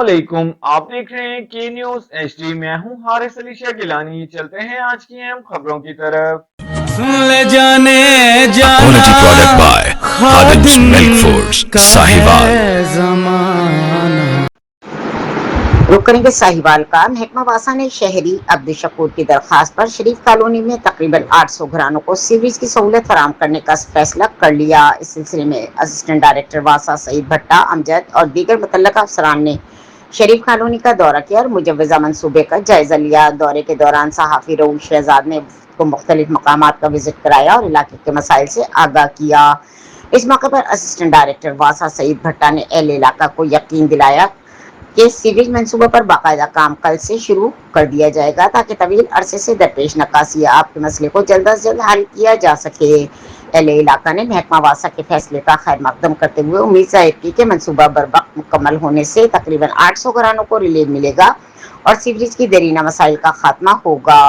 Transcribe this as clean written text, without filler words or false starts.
अस्सलामुअलैकुम। आप देख रहे हैं के न्यूज एचडी। मैं हूं हारिस अली गिलानी। चलते हैं आज की अहम खबरों की तरफ। ले जाने जाना Quality product by Khadim's Milk Foods, का Sahiwal. है जमाना। रुक करेंगे साहिवाल का। महकमा वासा ने शहरी अब्दुल शकूर की दरखास्त पर शरीफ कॉलोनी में तकरीबन 800 घरानों को सीवरेज की सहूलत फराहम करने का फैसला कर लिया। इस सिलसिले में असिस्टेंट डायरेक्टर वासा सईद भट्टा, अमजद और दीगर मुतल्लका अफसरान ने शरीफ कॉलोनी का दौरा किया और मुजव्वजा मंसूबे का जायजा लिया। दौरे के दौरान सहाफी रऊफ शहजाद ने को मुख्तलिफ मकामात का विजिट कराया और इलाके के मसाइल से आगाह किया। इस मौके पर असिस्टेंट डायरेक्टर वासा सईद भट्टा ने अहले इलाका को यकीन दिलाया कि सीवरेज मंसूबे पर बाकायदा काम कल से शुरू कर दिया जाएगा ताकि तवील अरसे से दरपेश नकासी आपके मसले को जल्द अज जल्द हल किया जा सके। अहले इलाका ने महकमा वासा के फैसले का खैर मकदम करते हुए उम्मीद जाहिर की कि मंसूबा बरवक्त मुकम्मल होने से तकरीबन 800 घरानों को रिलीफ मिलेगा और सीवरेज की देरीना मसाइल का खात्मा होगा।